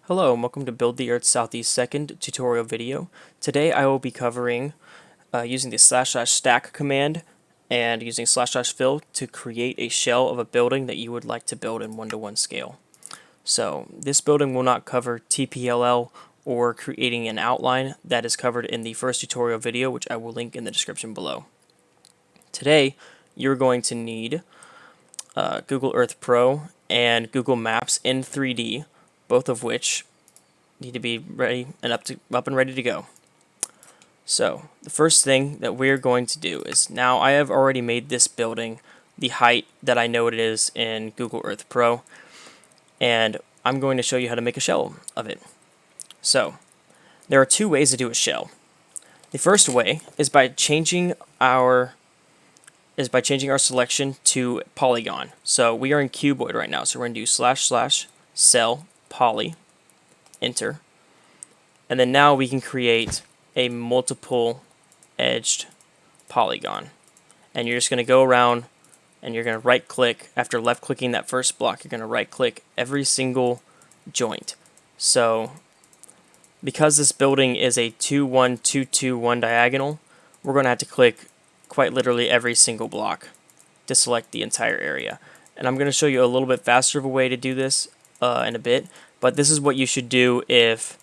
Hello and welcome to Build the Earth Southeast second tutorial video. Today I will be covering using the /stack command and using /fill to create a shell of a building that you would like to build in 1:1 scale. So this building will not cover TPLL or creating an outline. That is covered in the first tutorial video, which I will link in the description below. Today you're going to need Google Earth Pro and Google Maps in 3D, both of which need to be ready and up and ready to go. So the first thing that we're going to do is, now I have already made this building the height that I know it is in Google Earth Pro, and I'm going to show you how to make a shell of it. So there are two ways to do a shell. The first way is by changing our selection to polygon. So we are in cuboid right now, so we're going to do //cell poly, enter, and then now we can create a multiple edged polygon. And you're just going to go around and you're going to right click. After left clicking that first block, you're going to right click every single joint. So because this building is a 2-1-2-2-1 diagonal, we're going to have to click quite literally every single block to select the entire area. And I'm going to show you a little bit faster of a way to do this in a bit, but this is what you should do if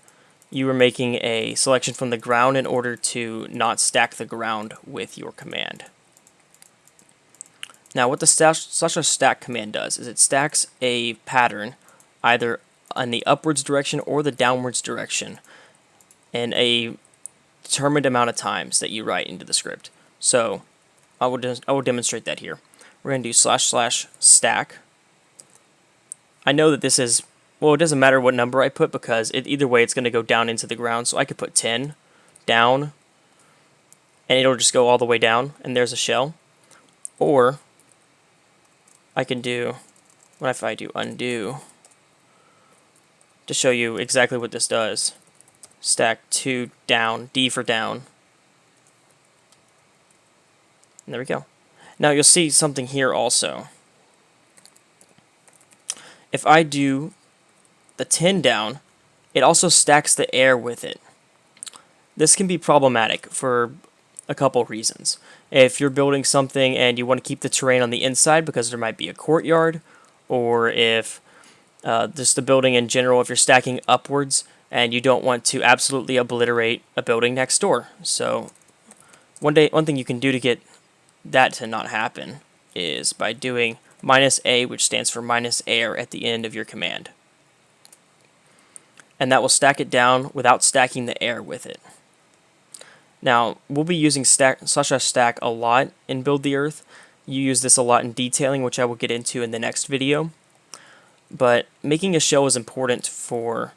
you were making a selection from the ground in order to not stack the ground with your command. Now what the /stack command does is it stacks a pattern either in the upwards direction or the downwards direction in a determined amount of times that you write into the script. So I will demonstrate that here. We're going to do /stack. I know that this is, well, it doesn't matter what number I put because either way it's going to go down into the ground. So I could put 10 down and it'll just go all the way down and there's a shell. Or I can do, what if I do undo to show you exactly what this does. Stack 2 down, D for down. And there we go. Now you'll see something here also. If I do the 10 down, it also stacks the air with it. This can be problematic for a couple reasons. If you're building something and you want to keep the terrain on the inside because there might be a courtyard, or if just the building in general, if you're stacking upwards and you don't want to absolutely obliterate a building next door. So one thing you can do to get that to not happen is by doing -A, which stands for minus air at the end of your command. And that will stack it down without stacking the air with it. Now, we'll be using /stack a lot in Build the Earth. You use this a lot in detailing, which I will get into in the next video. But making a shell is important for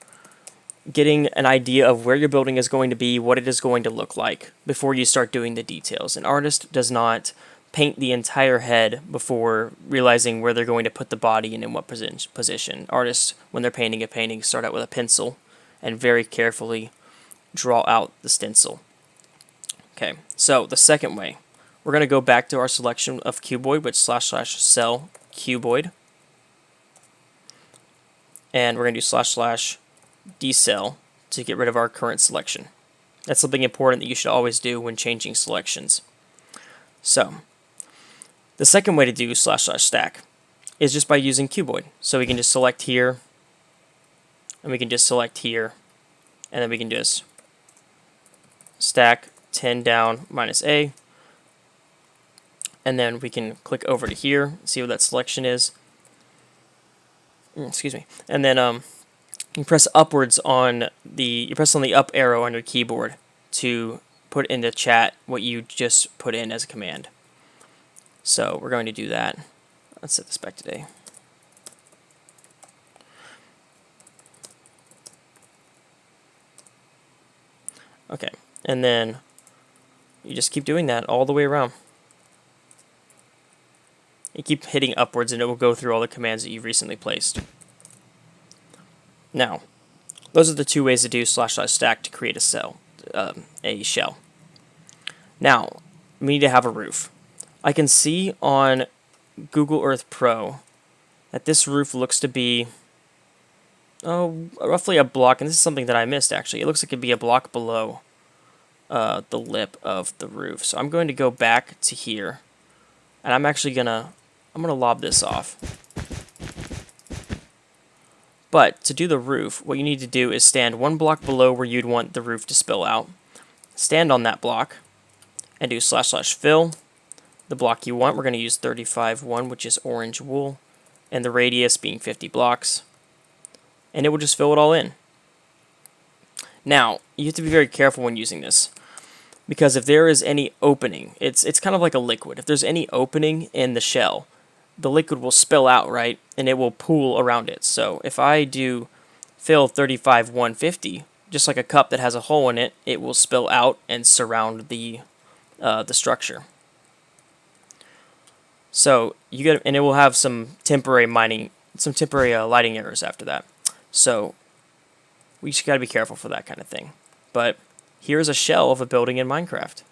getting an idea of where your building is going to be, what it is going to look like before you start doing the details. An artist does not paint the entire head before realizing where they're going to put the body and in what position. Artists, when they're painting a painting, start out with a pencil and very carefully draw out the stencil. Okay, so the second way, we're going to go back to our selection of cuboid, which //cell cuboid. And we're going to do //decel to get rid of our current selection. That's something important that you should always do when changing selections. So the second way to do /stack is just by using cuboid. So we can just select here, and we can just select here, and then we can just stack 10 down -A, and then we can click over to here, see what that selection is. Excuse me. And then you press upwards on you press on the up arrow on your keyboard to put in the chat what you just put in as a command. So we're going to do that. Let's set this back today. Okay, and then you just keep doing that all the way around. You keep hitting upwards and it will go through all the commands that you've recently placed. Now, those are the two ways to do /stack to create a shell. Now, we need to have a roof. I can see on Google Earth Pro that this roof looks to be roughly a block, and this is something that I missed actually. It looks like it'd be a block below the lip of the roof. So I'm going to go back to here, and I'm gonna lob this off. But to do the roof, what you need to do is stand one block below where you'd want the roof to spill out. Stand on that block and do / fill. The block you want, we're going to use 35-1, which is orange wool, and the radius being 50 blocks. And it will just fill it all in. Now, you have to be very careful when using this, because if there is any opening, it's kind of like a liquid. If there's any opening in the shell, the liquid will spill out, right? And it will pool around it. So if I do fill 35-150, just like a cup that has a hole in it, it will spill out and surround the structure. So and it will have some temporary lighting errors after that. So we just got to be careful for that kind of thing. But here's a shell of a building in Minecraft.